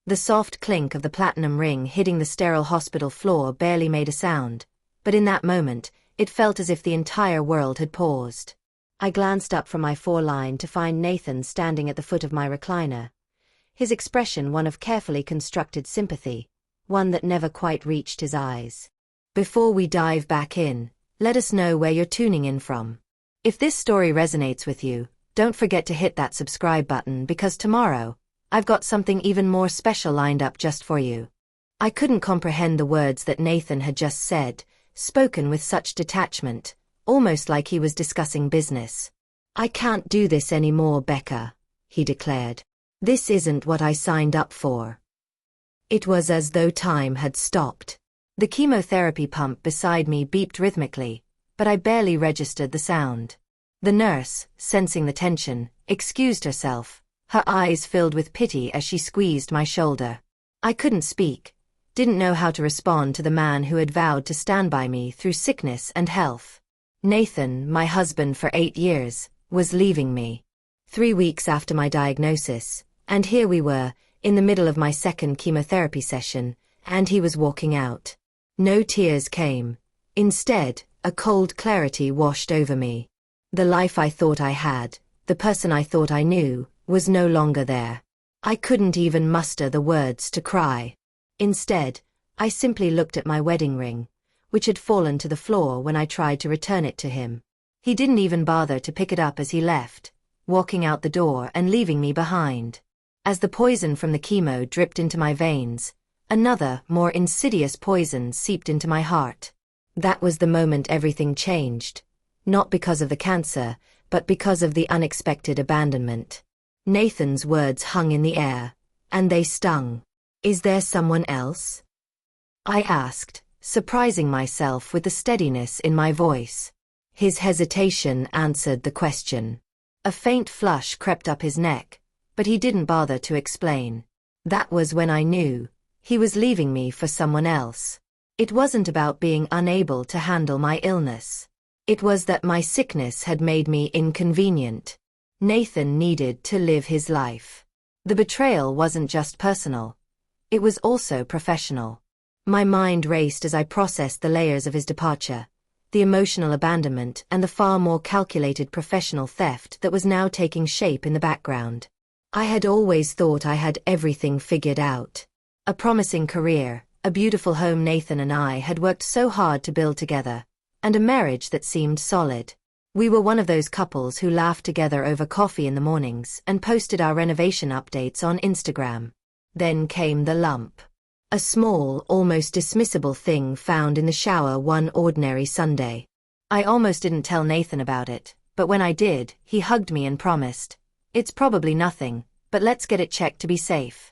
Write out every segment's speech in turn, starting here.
The soft clink of the platinum ring hitting the sterile hospital floor barely made a sound, but in that moment, it felt as if the entire world had paused. I glanced up from my foreline to find Nathan standing at the foot of my recliner, his expression one of carefully constructed sympathy, one that never quite reached his eyes. Before we dive back in, let us know where you're tuning in from. If this story resonates with you, don't forget to hit that subscribe button because tomorrow, I've got something even more special lined up just for you. I couldn't comprehend the words that Nathan had just said, spoken with such detachment, almost like he was discussing business. "I can't do this anymore, Becca," he declared. "This isn't what I signed up for." It was as though time had stopped. The chemotherapy pump beside me beeped rhythmically, but I barely registered the sound. The nurse, sensing the tension, excused herself, her eyes filled with pity as she squeezed my shoulder. I couldn't speak, didn't know how to respond to the man who had vowed to stand by me through sickness and health. Nathan, my husband for 8 years, was leaving me. 3 weeks after my diagnosis, and here we were, in the middle of my second chemotherapy session, and he was walking out. No tears came. Instead, a cold clarity washed over me. The life I thought I had, the person I thought I knew, was no longer there. I couldn't even muster the words to cry. Instead, I simply looked at my wedding ring, which had fallen to the floor when I tried to return it to him. He didn't even bother to pick it up as he left, walking out the door and leaving me behind. As the poison from the chemo dripped into my veins, another, more insidious poison seeped into my heart. That was the moment everything changed, not because of the cancer, but because of the unexpected abandonment. Nathan's words hung in the air, and they stung. "Is there someone else?" I asked, surprising myself with the steadiness in my voice. His hesitation answered the question. A faint flush crept up his neck, but he didn't bother to explain. That was when I knew he was leaving me for someone else. It wasn't about being unable to handle my illness. It was that my sickness had made me inconvenient. Nathan needed to live his life. The betrayal wasn't just personal. It was also professional. My mind raced as I processed the layers of his departure, the emotional abandonment and the far more calculated professional theft that was now taking shape in the background. I had always thought I had everything figured out. A promising career, a beautiful home Nathan and I had worked so hard to build together, and a marriage that seemed solid. We were one of those couples who laughed together over coffee in the mornings and posted our renovation updates on Instagram. Then came the lump. A small, almost dismissible thing found in the shower one ordinary Sunday. I almost didn't tell Nathan about it, but when I did, he hugged me and promised, "It's probably nothing, but let's get it checked to be safe."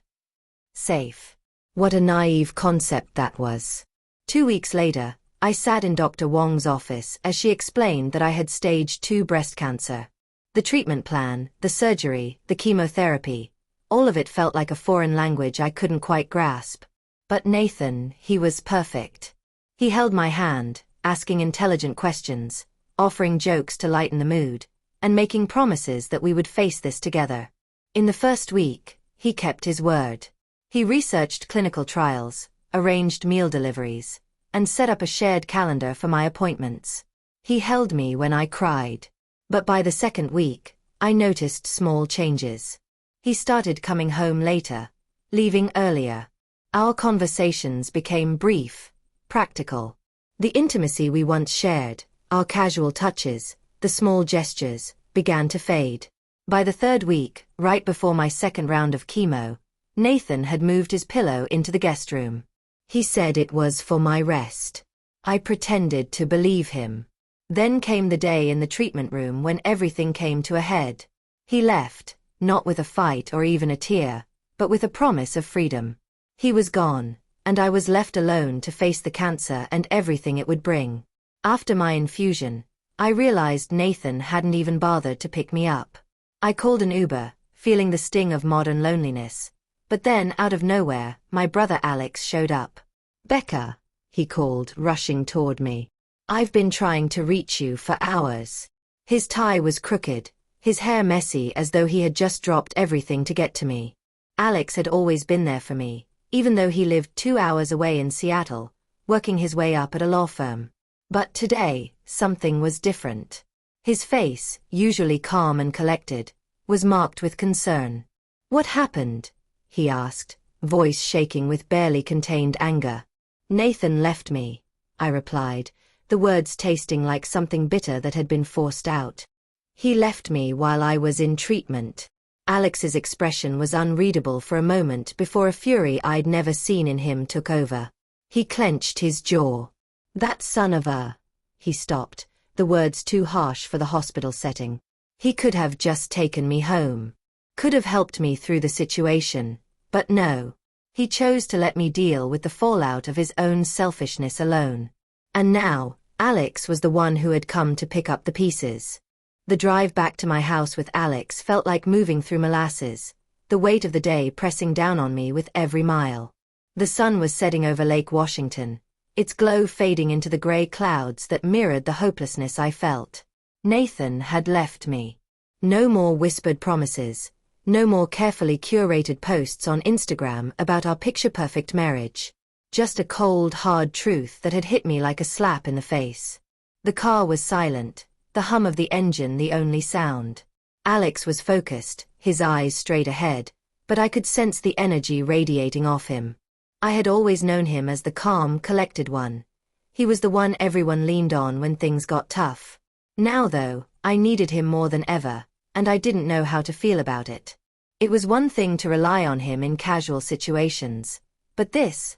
Safe. What a naive concept that was. 2 weeks later, I sat in Dr. Wong's office as she explained that I had stage 2 breast cancer. The treatment plan, the surgery, the chemotherapy, all of it felt like a foreign language I couldn't quite grasp. But Nathan, he was perfect. He held my hand, asking intelligent questions, offering jokes to lighten the mood, and making promises that we would face this together. In the first week, he kept his word. He researched clinical trials, arranged meal deliveries, and set up a shared calendar for my appointments. He held me when I cried. But by the second week, I noticed small changes. He started coming home later, leaving earlier. Our conversations became brief, practical. The intimacy we once shared, our casual touches, the small gestures, began to fade. By the third week, right before my second round of chemo, Nathan had moved his pillow into the guest room. He said it was for my rest. I pretended to believe him. Then came the day in the treatment room when everything came to a head. He left, not with a fight or even a tear, but with a promise of freedom. He was gone, and I was left alone to face the cancer and everything it would bring. After my infusion, I realized Nathan hadn't even bothered to pick me up. I called an Uber, feeling the sting of modern loneliness. But then, out of nowhere, my brother Alex showed up. "Becca," he called, rushing toward me. "I've been trying to reach you for hours." His tie was crooked, his hair messy as though he had just dropped everything to get to me. Alex had always been there for me, even though he lived 2 hours away in Seattle, working his way up at a law firm. But today, something was different. His face, usually calm and collected, was marked with concern. "What happened?" he asked, voice shaking with barely contained anger. "Nathan left me," I replied, the words tasting like something bitter that had been forced out. "He left me while I was in treatment." Alex's expression was unreadable for a moment before a fury I'd never seen in him took over. He clenched his jaw. "That son of a..." He stopped, the words too harsh for the hospital setting. "He could have just taken me home. Could have helped me through the situation, but no. He chose to let me deal with the fallout of his own selfishness alone." And now, Alex was the one who had come to pick up the pieces. The drive back to my house with Alex felt like moving through molasses, the weight of the day pressing down on me with every mile. The sun was setting over Lake Washington, its glow fading into the gray clouds that mirrored the hopelessness I felt. Nathan had left me. No more whispered promises, no more carefully curated posts on Instagram about our picture-perfect marriage. Just a cold, hard truth that had hit me like a slap in the face. The car was silent, the hum of the engine the only sound. Alex was focused, his eyes straight ahead, but I could sense the energy radiating off him. I had always known him as the calm, collected one. He was the one everyone leaned on when things got tough. Now though, I needed him more than ever, and I didn't know how to feel about it. It was one thing to rely on him in casual situations, but this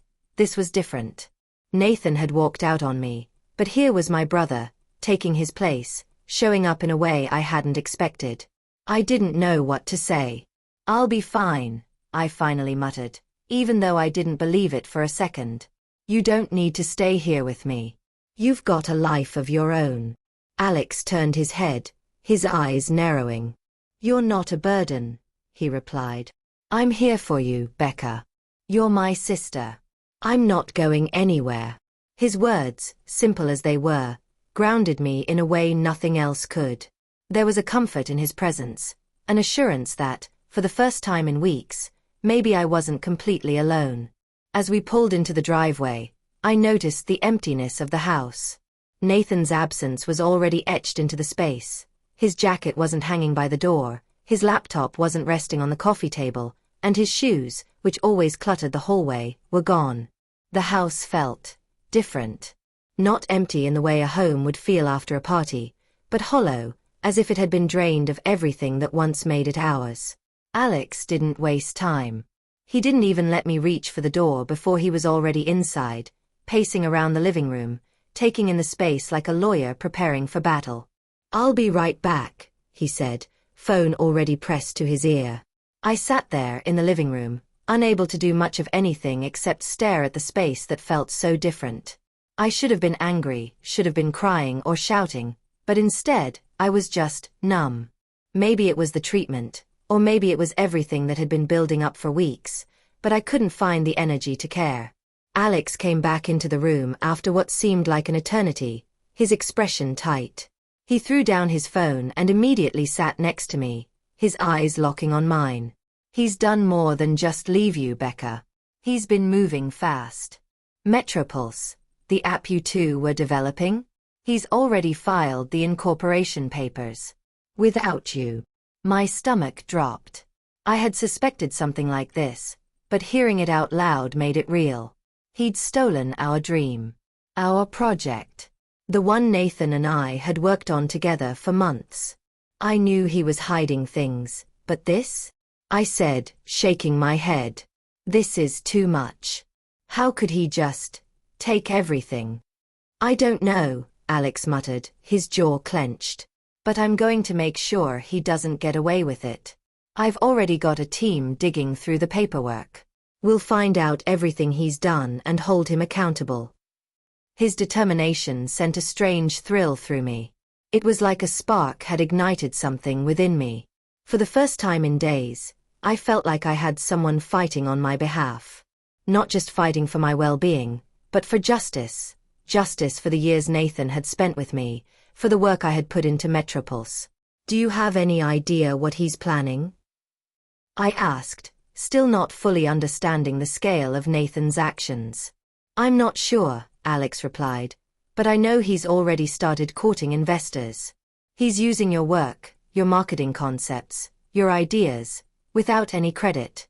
was different. Nathan had walked out on me, but here was my brother, taking his place, showing up in a way I hadn't expected. I didn't know what to say. "I'll be fine," I finally muttered, even though I didn't believe it for a second. "You don't need to stay here with me. You've got a life of your own." Alex turned his head, his eyes narrowing. "You're not a burden," he replied. "I'm here for you, Becca. You're my sister. I'm not going anywhere." His words, simple as they were, grounded me in a way nothing else could. There was a comfort in his presence, an assurance that, for the first time in weeks, maybe I wasn't completely alone. As we pulled into the driveway, I noticed the emptiness of the house. Nathan's absence was already etched into the space. His jacket wasn't hanging by the door, his laptop wasn't resting on the coffee table, and his shoes, which always cluttered the hallway, were gone. The house felt different. Not empty in the way a home would feel after a party, but hollow, as if it had been drained of everything that once made it ours. Alex didn't waste time. He didn't even let me reach for the door before he was already inside, pacing around the living room, taking in the space like a lawyer preparing for battle. "I'll be right back," he said, phone already pressed to his ear. I sat there in the living room, unable to do much of anything except stare at the space that felt so different. I should have been angry, should have been crying or shouting, but instead, I was just numb. Maybe it was the treatment, or maybe it was everything that had been building up for weeks, but I couldn't find the energy to care. Alex came back into the room after what seemed like an eternity, his expression tight. He threw down his phone and immediately sat next to me, his eyes locking on mine. "He's done more than just leave you, Becca. He's been moving fast. Metropulse, the app you two were developing? He's already filed the incorporation papers. Without you." My stomach dropped. I had suspected something like this, but hearing it out loud made it real. He'd stolen our dream. Our project. The one Nathan and I had worked on together for months. I knew he was hiding things, but this? I said, shaking my head. "This is too much. How could he just take everything?" "I don't know," Alex muttered, his jaw clenched. "But I'm going to make sure he doesn't get away with it. I've already got a team digging through the paperwork. We'll find out everything he's done and hold him accountable." His determination sent a strange thrill through me. It was like a spark had ignited something within me. For the first time in days, I felt like I had someone fighting on my behalf. Not just fighting for my well-being, but for justice. Justice for the years Nathan had spent with me, for the work I had put into Metropulse. "Do you have any idea what he's planning?" I asked, still not fully understanding the scale of Nathan's actions. "I'm not sure," Alex replied, "but I know he's already started courting investors. He's using your work, your marketing concepts, your ideas, without any credit.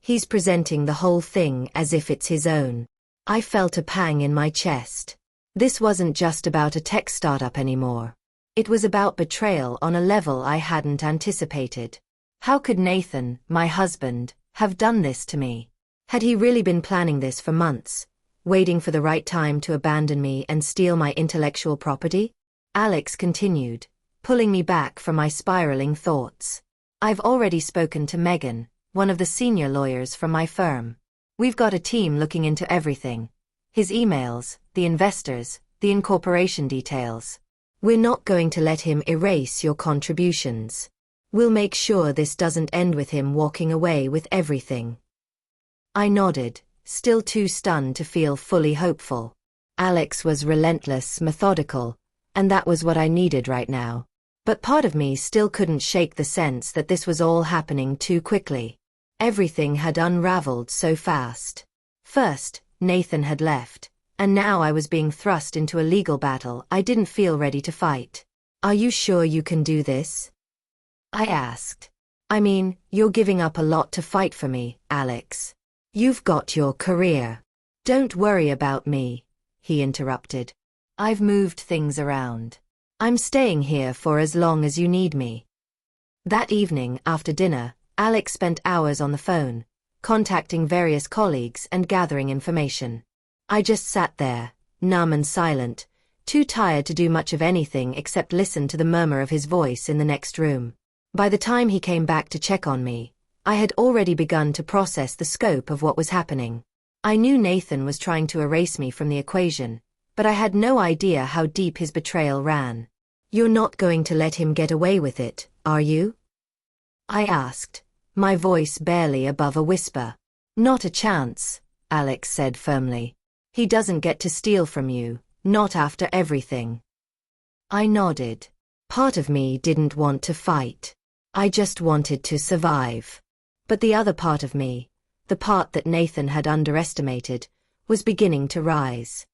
He's presenting the whole thing as if it's his own." I felt a pang in my chest. This wasn't just about a tech startup anymore. It was about betrayal on a level I hadn't anticipated. How could Nathan, my husband, have done this to me? Had he really been planning this for months, waiting for the right time to abandon me and steal my intellectual property? Alex continued, pulling me back from my spiraling thoughts. "I've already spoken to Megan, one of the senior lawyers from my firm. We've got a team looking into everything. His emails, the investors, the incorporation details. We're not going to let him erase your contributions. We'll make sure this doesn't end with him walking away with everything." I nodded, still too stunned to feel fully hopeful. Alex was relentless, methodical, and that was what I needed right now. But part of me still couldn't shake the sense that this was all happening too quickly. Everything had unraveled so fast. First, Nathan had left, and now I was being thrust into a legal battle I didn't feel ready to fight. "Are you sure you can do this?" I asked. "I mean, you're giving up a lot to fight for me, Alex. You've got your career." "Don't worry about me," he interrupted. "I've moved things around. I'm staying here for as long as you need me." That evening, after dinner, Alex spent hours on the phone, contacting various colleagues and gathering information. I just sat there, numb and silent, too tired to do much of anything except listen to the murmur of his voice in the next room. By the time he came back to check on me, I had already begun to process the scope of what was happening. I knew Nathan was trying to erase me from the equation, but I had no idea how deep his betrayal ran. "You're not going to let him get away with it, are you?" I asked, my voice barely above a whisper. "Not a chance," Alex said firmly. "He doesn't get to steal from you, not after everything." I nodded. Part of me didn't want to fight. I just wanted to survive. But the other part of me, the part that Nathan had underestimated, was beginning to rise.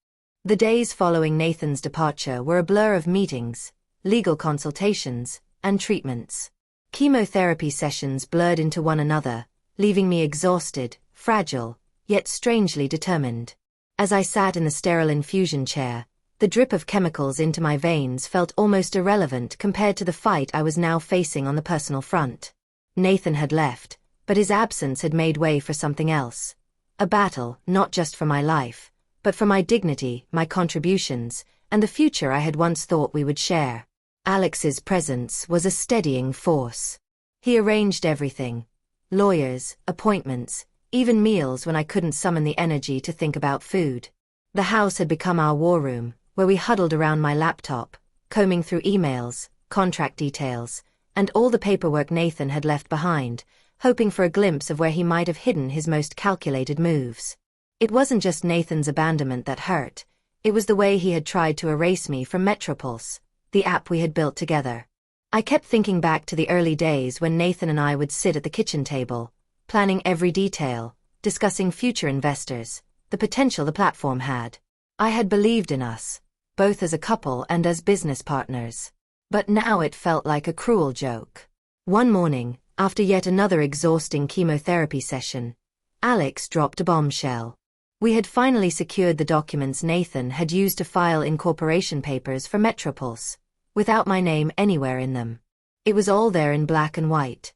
The days following Nathan's departure were a blur of meetings, legal consultations, and treatments. Chemotherapy sessions blurred into one another, leaving me exhausted, fragile, yet strangely determined. As I sat in the sterile infusion chair, the drip of chemicals into my veins felt almost irrelevant compared to the fight I was now facing on the personal front. Nathan had left, but his absence had made way for something else. A battle, not just for my life, but for my dignity, my contributions, and the future I had once thought we would share. Alex's presence was a steadying force. He arranged everything. Lawyers, appointments, even meals when I couldn't summon the energy to think about food. The house had become our war room, where we huddled around my laptop, combing through emails, contract details, and all the paperwork Nathan had left behind, hoping for a glimpse of where he might have hidden his most calculated moves. It wasn't just Nathan's abandonment that hurt, it was the way he had tried to erase me from Metropulse, the app we had built together. I kept thinking back to the early days when Nathan and I would sit at the kitchen table, planning every detail, discussing future investors, the potential the platform had. I had believed in us, both as a couple and as business partners. But now it felt like a cruel joke. One morning, after yet another exhausting chemotherapy session, Alex dropped a bombshell. We had finally secured the documents Nathan had used to file incorporation papers for Metropulse, without my name anywhere in them. It was all there in black and white.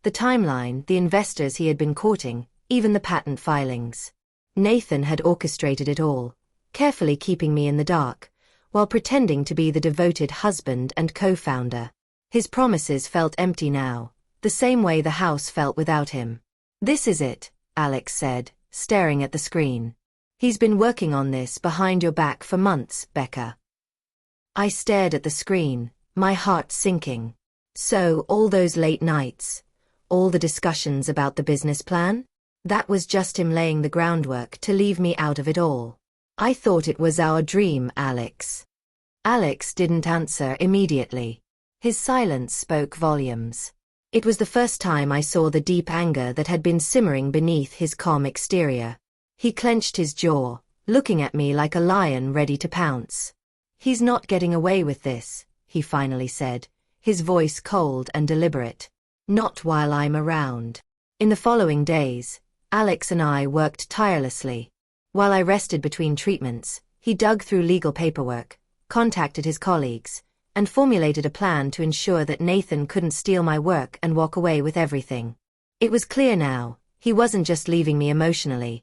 The timeline, the investors he had been courting, even the patent filings. Nathan had orchestrated it all, carefully keeping me in the dark, while pretending to be the devoted husband and co-founder. His promises felt empty now, the same way the house felt without him. "This is it," Alex said, staring at the screen. "He's been working on this behind your back for months, Becca." I stared at the screen, my heart sinking. So, all those late nights, all the discussions about the business plan? That was just him laying the groundwork to leave me out of it all. "I thought it was our dream, Alex." Alex didn't answer immediately. His silence spoke volumes. It was the first time I saw the deep anger that had been simmering beneath his calm exterior. He clenched his jaw, looking at me like a lion ready to pounce. "He's not getting away with this," he finally said, his voice cold and deliberate. "Not while I'm around." In the following days, Alex and I worked tirelessly. While I rested between treatments, he dug through legal paperwork, contacted his colleagues, and formulated a plan to ensure that Nathan couldn't steal my work and walk away with everything. It was clear now, he wasn't just leaving me emotionally.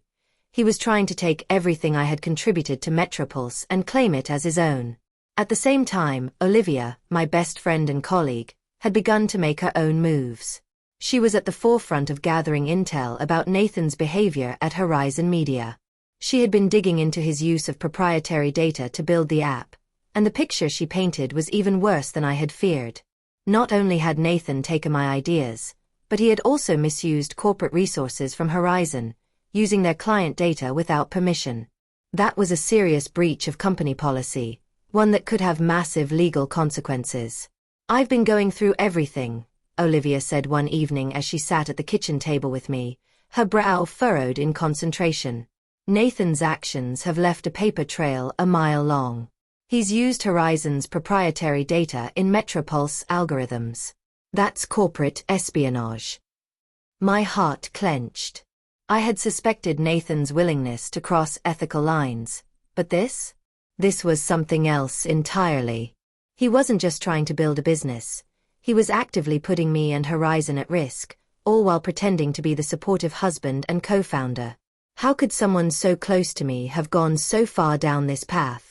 He was trying to take everything I had contributed to Metropulse and claim it as his own. At the same time, Olivia, my best friend and colleague, had begun to make her own moves. She was at the forefront of gathering intel about Nathan's behavior at Horizon Media. She had been digging into his use of proprietary data to build the app, and the picture she painted was even worse than I had feared. Not only had Nathan taken my ideas, but he had also misused corporate resources from Horizon, using their client data without permission. That was a serious breach of company policy, one that could have massive legal consequences. "I've been going through everything," Olivia said one evening as she sat at the kitchen table with me, her brow furrowed in concentration. "Nathan's actions have left a paper trail a mile long. He's used Horizon's proprietary data in Metropulse algorithms. That's corporate espionage." My heart clenched. I had suspected Nathan's willingness to cross ethical lines, but this? This was something else entirely. He wasn't just trying to build a business. He was actively putting me and Horizon at risk, all while pretending to be the supportive husband and co-founder. How could someone so close to me have gone so far down this path?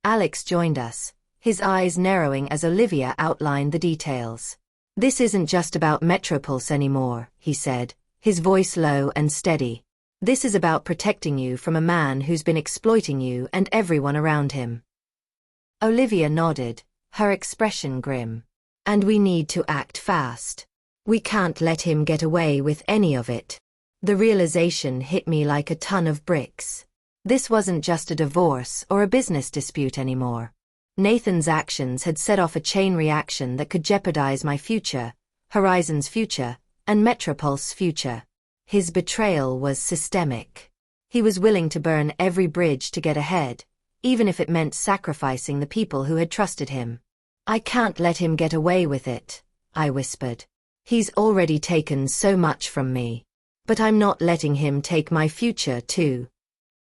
Alex joined us, his eyes narrowing as Olivia outlined the details. "This isn't just about Metropulse anymore," he said, his voice low and steady. "This is about protecting you from a man who's been exploiting you and everyone around him." Olivia nodded, her expression grim. "And we need to act fast. We can't let him get away with any of it." The realization hit me like a ton of bricks. This wasn't just a divorce or a business dispute anymore. Nathan's actions had set off a chain reaction that could jeopardize my future, Horizon's future, and Metropulse's future. His betrayal was systemic. He was willing to burn every bridge to get ahead, even if it meant sacrificing the people who had trusted him. "I can't let him get away with it," I whispered. "He's already taken so much from me. But I'm not letting him take my future too."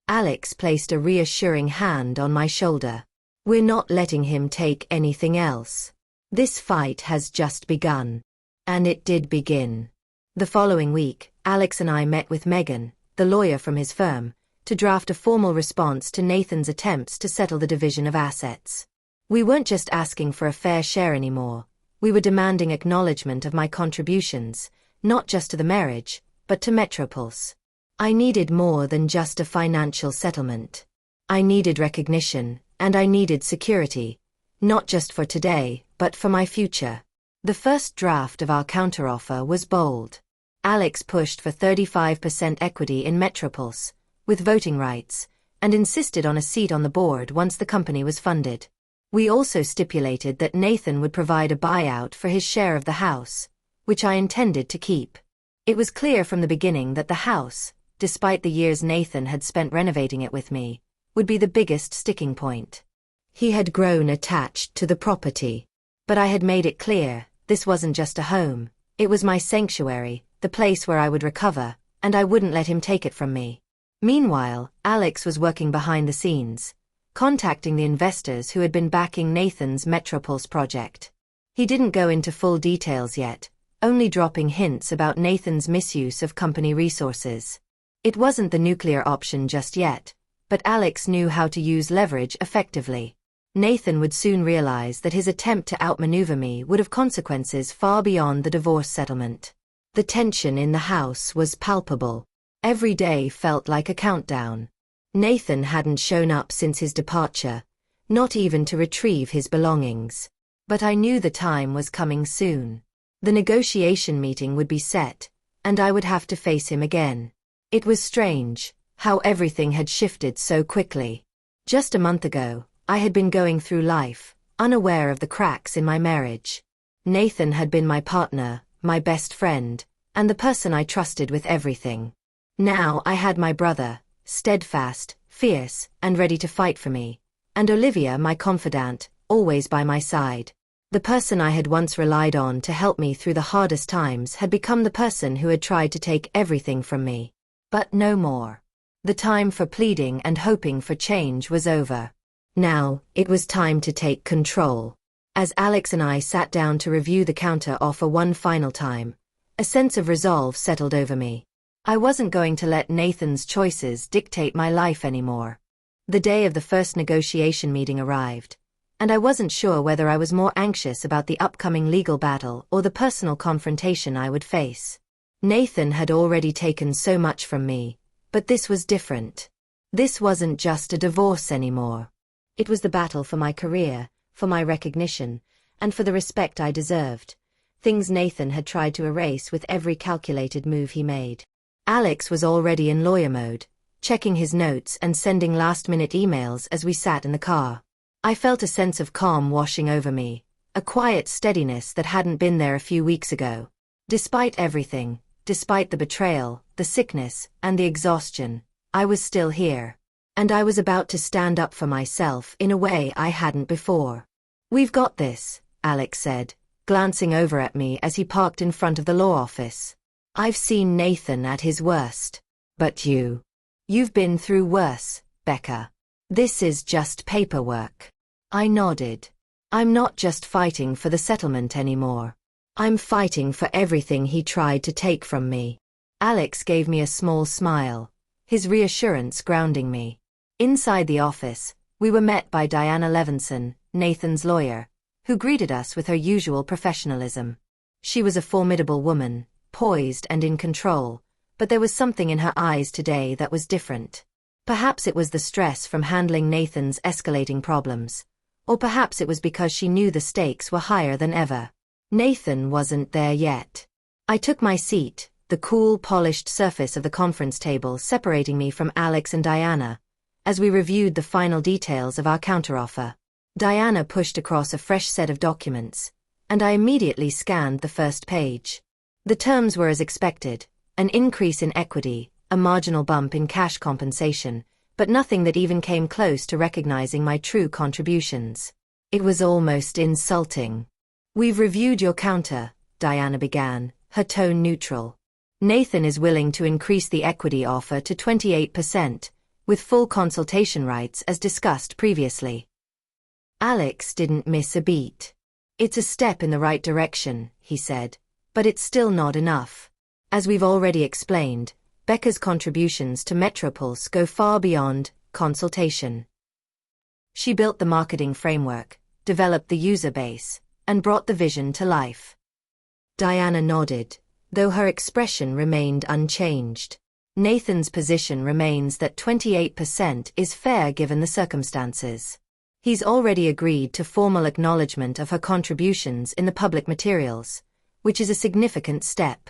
Alex placed a reassuring hand on my shoulder. "We're not letting him take anything else. This fight has just begun." And it did begin. The following week, Alex and I met with Megan, the lawyer from his firm, to draft a formal response to Nathan's attempts to settle the division of assets. We weren't just asking for a fair share anymore. We were demanding acknowledgement of my contributions, not just to the marriage, but to Metropulse. I needed more than just a financial settlement. I needed recognition, and I needed security, not just for today, but for my future. The first draft of our counteroffer was bold. Alex pushed for 35% equity in Metropulse, with voting rights, and insisted on a seat on the board once the company was funded. We also stipulated that Nathan would provide a buyout for his share of the house, which I intended to keep. It was clear from the beginning that the house, despite the years Nathan had spent renovating it with me, would be the biggest sticking point. He had grown attached to the property. But I had made it clear, this wasn't just a home, it was my sanctuary, the place where I would recover, and I wouldn't let him take it from me. Meanwhile, Alex was working behind the scenes, contacting the investors who had been backing Nathan's Metropulse project. He didn't go into full details yet, only dropping hints about Nathan's misuse of company resources. It wasn't the nuclear option just yet, but Alex knew how to use leverage effectively. Nathan would soon realize that his attempt to outmaneuver me would have consequences far beyond the divorce settlement. The tension in the house was palpable. Every day felt like a countdown. Nathan hadn't shown up since his departure, not even to retrieve his belongings. But I knew the time was coming soon. The negotiation meeting would be set, and I would have to face him again. It was strange, how everything had shifted so quickly. Just a month ago, I had been going through life, unaware of the cracks in my marriage. Nathan had been my partner, my best friend, and the person I trusted with everything. Now I had my brother, steadfast, fierce, and ready to fight for me, and Olivia, my confidant, always by my side. The person I had once relied on to help me through the hardest times had become the person who had tried to take everything from me. But no more. The time for pleading and hoping for change was over. Now, it was time to take control. As Alex and I sat down to review the counter offer one final time, a sense of resolve settled over me. I wasn't going to let Nathan's choices dictate my life anymore. The day of the first negotiation meeting arrived, and I wasn't sure whether I was more anxious about the upcoming legal battle or the personal confrontation I would face. Nathan had already taken so much from me, but this was different. This wasn't just a divorce anymore. It was the battle for my career, for my recognition, and for the respect I deserved, things Nathan had tried to erase with every calculated move he made. Alex was already in lawyer mode, checking his notes and sending last-minute emails as we sat in the car. I felt a sense of calm washing over me, a quiet steadiness that hadn't been there a few weeks ago. Despite everything, despite the betrayal, the sickness, and the exhaustion, I was still here. And I was about to stand up for myself in a way I hadn't before. "We've got this," Alex said, glancing over at me as he parked in front of the law office. "I've seen Nathan at his worst. But you've been through worse, Becca. This is just paperwork." I nodded. "I'm not just fighting for the settlement anymore. I'm fighting for everything he tried to take from me." Alex gave me a small smile, his reassurance grounding me. Inside the office, we were met by Diana Levinson, Nathan's lawyer, who greeted us with her usual professionalism. She was a formidable woman, poised and in control, but there was something in her eyes today that was different. Perhaps it was the stress from handling Nathan's escalating problems, or perhaps it was because she knew the stakes were higher than ever. Nathan wasn't there yet. I took my seat, the cool, polished surface of the conference table separating me from Alex and Diana, as we reviewed the final details of our counteroffer. Diana pushed across a fresh set of documents, and I immediately scanned the first page. The terms were as expected, an increase in equity, a marginal bump in cash compensation, but nothing that even came close to recognizing my true contributions. It was almost insulting. "We've reviewed your counter," Diana began, her tone neutral. "Nathan is willing to increase the equity offer to 28%, with full consultation rights as discussed previously." Alex didn't miss a beat. "It's a step in the right direction," he said, "but it's still not enough. As we've already explained, Becca's contributions to Metropulse go far beyond consultation. She built the marketing framework, developed the user base, and brought the vision to life." Diana nodded, though her expression remained unchanged. "Nathan's position remains that 28% is fair given the circumstances. He's already agreed to formal acknowledgement of her contributions in the public materials, which is a significant step."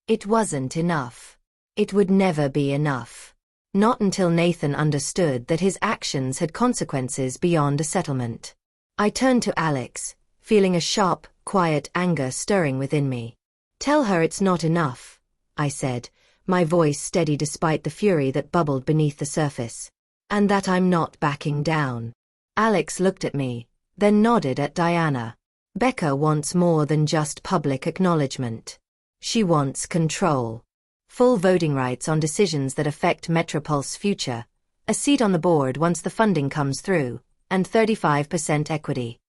It wasn't enough. It would never be enough. Not until Nathan understood that his actions had consequences beyond a settlement. I turned to Alex, feeling a sharp, quiet anger stirring within me. "Tell her it's not enough," I said, my voice steady despite the fury that bubbled beneath the surface. "And that I'm not backing down." Alex looked at me, then nodded at Diana. "Becca wants more than just public acknowledgement. She wants control. Full voting rights on decisions that affect Metropulse's future, a seat on the board once the funding comes through, and 35% equity."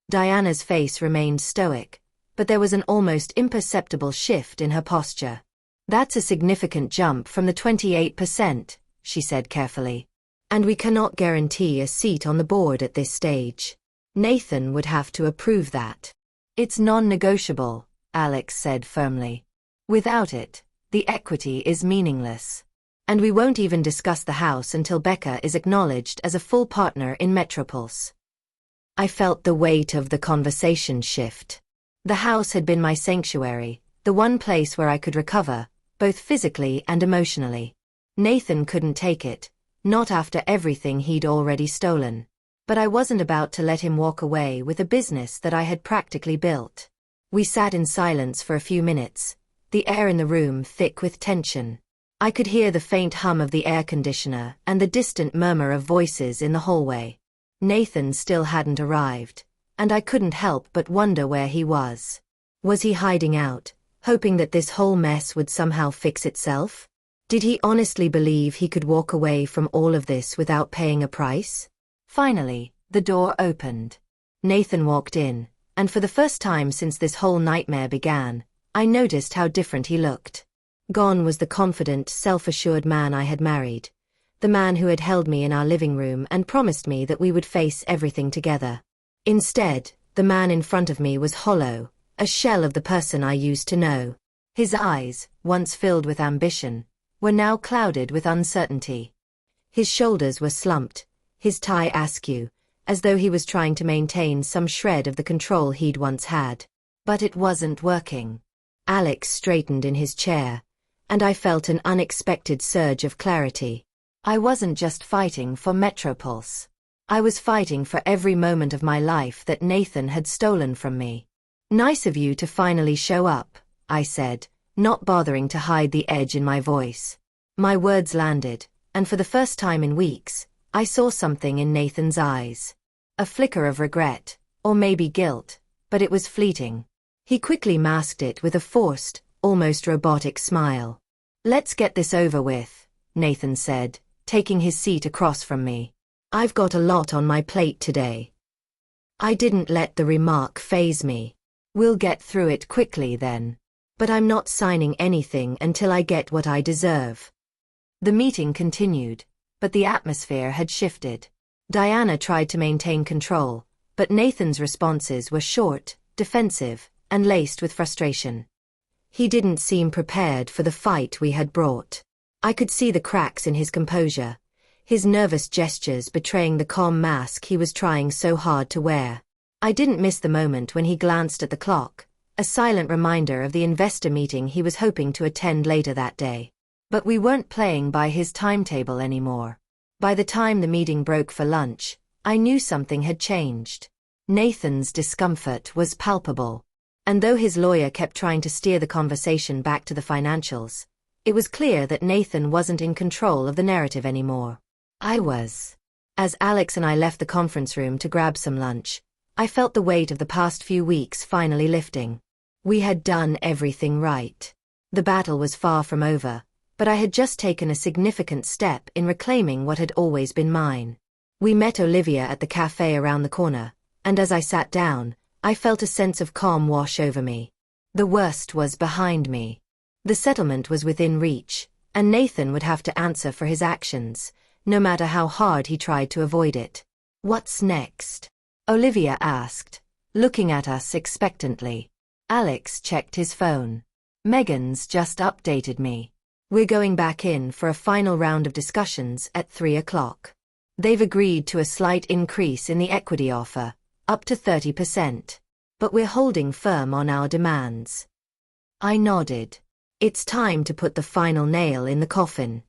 Diana's face remained stoic, but there was an almost imperceptible shift in her posture. "That's a significant jump from the 28%, she said carefully. "And we cannot guarantee a seat on the board at this stage. Nathan would have to approve that." "It's non-negotiable," Alex said firmly. "Without it, the equity is meaningless. And we won't even discuss the house until Becca is acknowledged as a full partner in Metropulse." I felt the weight of the conversation shift. The house had been my sanctuary, the one place where I could recover, both physically and emotionally. Nathan couldn't take it, not after everything he'd already stolen. But I wasn't about to let him walk away with a business that I had practically built. We sat in silence for a few minutes, the air in the room thick with tension. I could hear the faint hum of the air conditioner and the distant murmur of voices in the hallway. Nathan still hadn't arrived, and I couldn't help but wonder where he was. Was he hiding out, hoping that this whole mess would somehow fix itself? Did he honestly believe he could walk away from all of this without paying a price? Finally, the door opened. Nathan walked in, and for the first time since this whole nightmare began, I noticed how different he looked. Gone was the confident, self-assured man I had married, the man who had held me in our living room and promised me that we would face everything together. Instead, the man in front of me was hollow, a shell of the person I used to know. His eyes, once filled with ambition, were now clouded with uncertainty. His shoulders were slumped, his tie askew, as though he was trying to maintain some shred of the control he'd once had. But it wasn't working. Alex straightened in his chair, and I felt an unexpected surge of clarity. I wasn't just fighting for Metropulse. I was fighting for every moment of my life that Nathan had stolen from me. "Nice of you to finally show up," I said, not bothering to hide the edge in my voice. My words landed, and for the first time in weeks, I saw something in Nathan's eyes. A flicker of regret, or maybe guilt, but it was fleeting. He quickly masked it with a forced, almost robotic smile. "Let's get this over with," Nathan said, taking his seat across from me. "I've got a lot on my plate today." I didn't let the remark faze me. "We'll get through it quickly then. But I'm not signing anything until I get what I deserve." The meeting continued, but the atmosphere had shifted. Diana tried to maintain control, but Nathan's responses were short, defensive, and laced with frustration. He didn't seem prepared for the fight we had brought. I could see the cracks in his composure, his nervous gestures betraying the calm mask he was trying so hard to wear. I didn't miss the moment when he glanced at the clock, a silent reminder of the investor meeting he was hoping to attend later that day. But we weren't playing by his timetable anymore. By the time the meeting broke for lunch, I knew something had changed. Nathan's discomfort was palpable. And though his lawyer kept trying to steer the conversation back to the financials, it was clear that Nathan wasn't in control of the narrative anymore. I was. As Alex and I left the conference room to grab some lunch, I felt the weight of the past few weeks finally lifting. We had done everything right. The battle was far from over, but I had just taken a significant step in reclaiming what had always been mine. We met Olivia at the cafe around the corner, and as I sat down, I felt a sense of calm wash over me. The worst was behind me. The settlement was within reach, and Nathan would have to answer for his actions, no matter how hard he tried to avoid it. "What's next?" Olivia asked, looking at us expectantly. Alex checked his phone. "Megan's just updated me. We're going back in for a final round of discussions at 3 o'clock. They've agreed to a slight increase in the equity offer, up to 30%. But we're holding firm on our demands." I nodded. It's time to put the final nail in the coffin.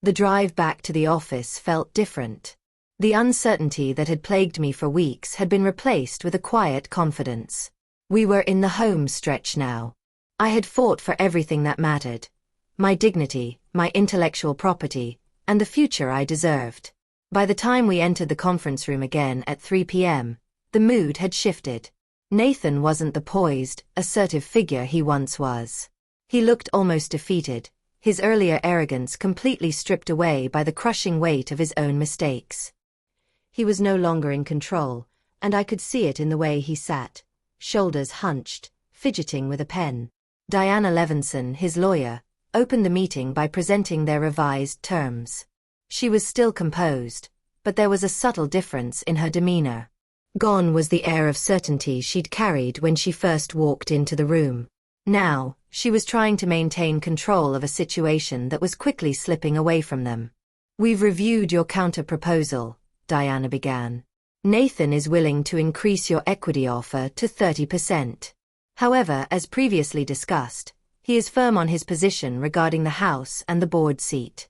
The drive back to the office felt different. The uncertainty that had plagued me for weeks had been replaced with a quiet confidence. We were in the home stretch now. I had fought for everything that mattered. My dignity, my intellectual property, and the future I deserved. By the time we entered the conference room again at 3 p.m., the mood had shifted. Nathan wasn't the poised, assertive figure he once was. He looked almost defeated, his earlier arrogance completely stripped away by the crushing weight of his own mistakes. He was no longer in control, and I could see it in the way he sat, shoulders hunched, fidgeting with a pen. Diana Levinson, his lawyer, opened the meeting by presenting their revised terms. She was still composed, but there was a subtle difference in her demeanor. Gone was the air of certainty she'd carried when she first walked into the room. Now, she was trying to maintain control of a situation that was quickly slipping away from them. "We've reviewed your counter-proposal," Diana began. "Nathan is willing to increase your equity offer to 30%. However, as previously discussed, he is firm on his position regarding the House and the board seat."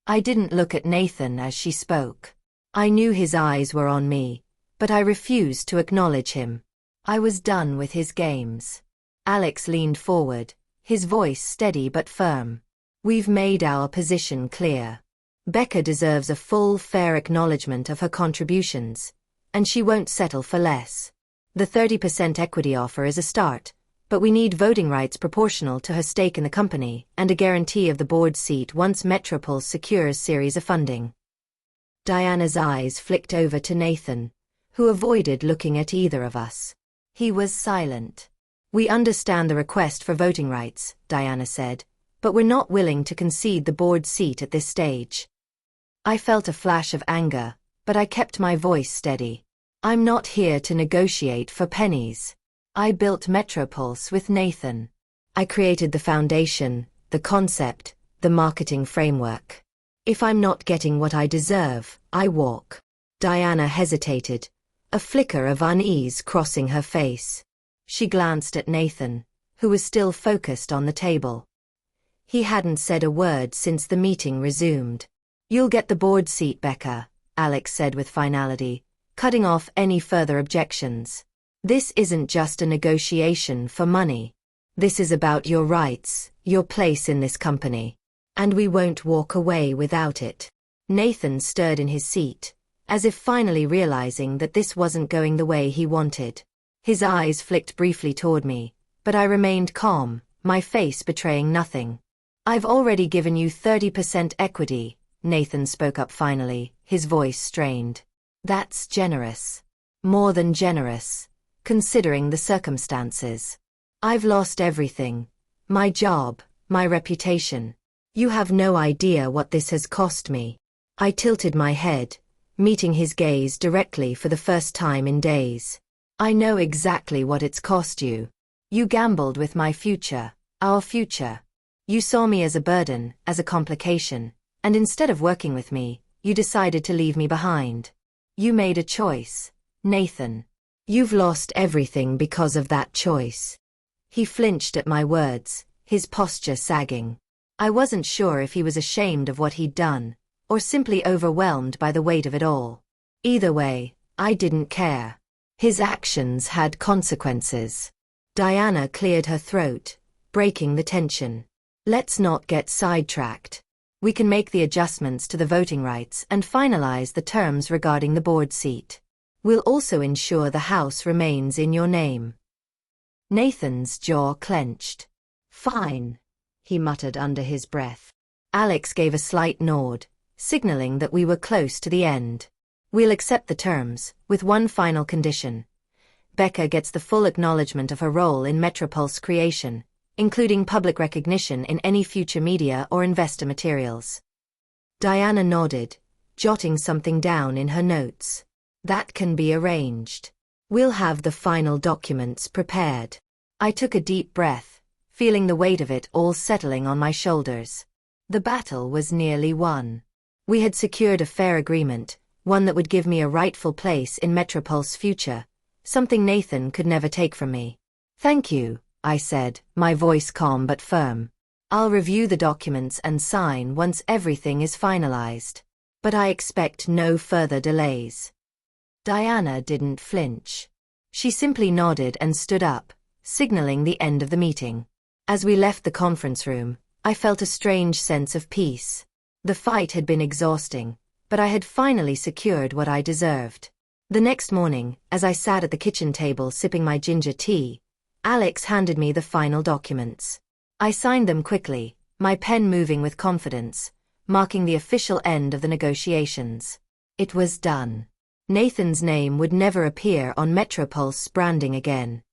I didn't look at Nathan as she spoke. I knew his eyes were on me, but I refused to acknowledge him. I was done with his games. Alex leaned forward, his voice steady but firm. We've made our position clear. Becca deserves a full, fair acknowledgement of her contributions, and she won't settle for less. The 30% equity offer is a start, but we need voting rights proportional to her stake in the company and a guarantee of the board seat once Metropulse secures series of funding. Diana's eyes flicked over to Nathan, who avoided looking at either of us. He was silent. We understand the request for voting rights, Diana said, but we're not willing to concede the board seat at this stage. I felt a flash of anger, but I kept my voice steady. I'm not here to negotiate for pennies. I built Metropulse with Nathan. I created the foundation, the concept, the marketing framework. If I'm not getting what I deserve, I walk. Diana hesitated, a flicker of unease crossing her face. She glanced at Nathan, who was still focused on the table. He hadn't said a word since the meeting resumed. You'll get the board seat, Becca, Alex said with finality, cutting off any further objections. This isn't just a negotiation for money. This is about your rights, your place in this company. And we won't walk away without it. Nathan stirred in his seat, as if finally realizing that this wasn't going the way he wanted. His eyes flicked briefly toward me, but I remained calm, my face betraying nothing. I've already given you 30% equity, Nathan spoke up finally, his voice strained. That's generous. More than generous, considering the circumstances. I've lost everything. My job, my reputation. You have no idea what this has cost me. I tilted my head, meeting his gaze directly for the first time in days. I know exactly what it's cost you. You gambled with my future, our future. You saw me as a burden, as a complication, and instead of working with me, you decided to leave me behind. You made a choice, Nathan. You've lost everything because of that choice. He flinched at my words, his posture sagging. I wasn't sure if he was ashamed of what he'd done, or simply overwhelmed by the weight of it all. Either way, I didn't care. His actions had consequences. Diana cleared her throat, breaking the tension. Let's not get sidetracked. We can make the adjustments to the voting rights and finalize the terms regarding the board seat. We'll also ensure the house remains in your name. Nathan's jaw clenched. Fine, he muttered under his breath. Alex gave a slight nod, signaling that we were close to the end. We'll accept the terms, with one final condition. Becca gets the full acknowledgement of her role in Metropulse creation, including public recognition in any future media or investor materials. Diana nodded, jotting something down in her notes. That can be arranged. We'll have the final documents prepared. I took a deep breath, feeling the weight of it all settling on my shoulders. The battle was nearly won. We had secured a fair agreement, one that would give me a rightful place in Metropulse's future, something Nathan could never take from me. Thank you, I said, my voice calm but firm. I'll review the documents and sign once everything is finalized. But I expect no further delays. Diana didn't flinch. She simply nodded and stood up, signaling the end of the meeting. As we left the conference room, I felt a strange sense of peace. The fight had been exhausting, but I had finally secured what I deserved. The next morning, as I sat at the kitchen table sipping my ginger tea, Alex handed me the final documents. I signed them quickly, my pen moving with confidence, marking the official end of the negotiations. It was done. Nathan's name would never appear on Metropulse branding again.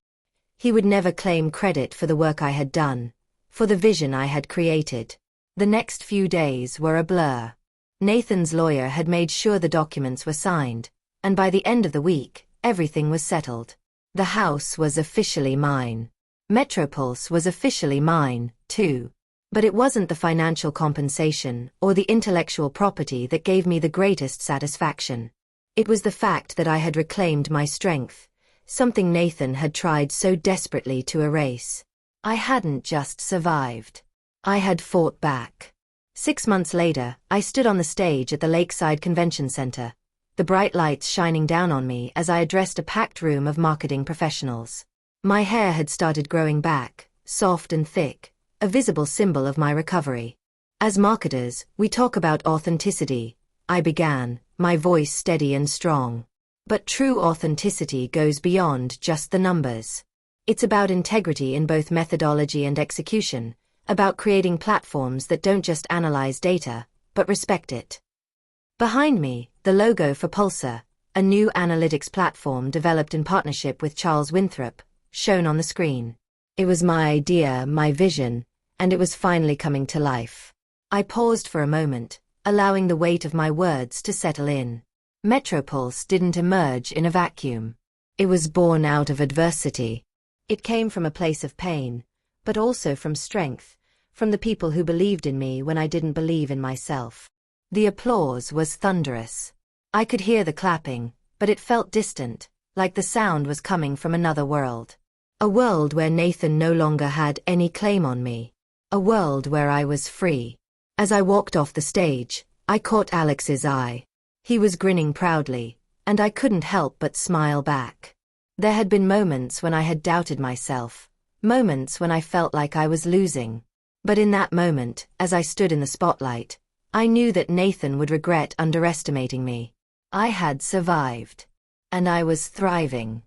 He would never claim credit for the work I had done, for the vision I had created. The next few days were a blur. Nathan's lawyer had made sure the documents were signed, and by the end of the week, everything was settled. The house was officially mine. Metropulse was officially mine, too. But it wasn't the financial compensation or the intellectual property that gave me the greatest satisfaction. It was the fact that I had reclaimed my strength, something Nathan had tried so desperately to erase. I hadn't just survived. I had fought back. 6 months later, I stood on the stage at the Lakeside Convention Center, the bright lights shining down on me as I addressed a packed room of marketing professionals. My hair had started growing back, soft and thick, a visible symbol of my recovery. As marketers, we talk about authenticity, I began, my voice steady and strong. But true authenticity goes beyond just the numbers. It's about integrity in both methodology and execution, about creating platforms that don't just analyze data, but respect it. Behind me, the logo for Pulsar, a new analytics platform developed in partnership with Charles Winthrop, shown on the screen. It was my idea, my vision, and it was finally coming to life. I paused for a moment, allowing the weight of my words to settle in. Metropulse didn't emerge in a vacuum. It was born out of adversity. It came from a place of pain, but also from strength, from the people who believed in me when I didn't believe in myself. The applause was thunderous. I could hear the clapping, but it felt distant, like the sound was coming from another world. A world where Nathan no longer had any claim on me. A world where I was free. As I walked off the stage, I caught Alex's eye. He was grinning proudly, and I couldn't help but smile back. There had been moments when I had doubted myself, moments when I felt like I was losing. But in that moment, as I stood in the spotlight, I knew that Nathan would regret underestimating me. I had survived. And I was thriving.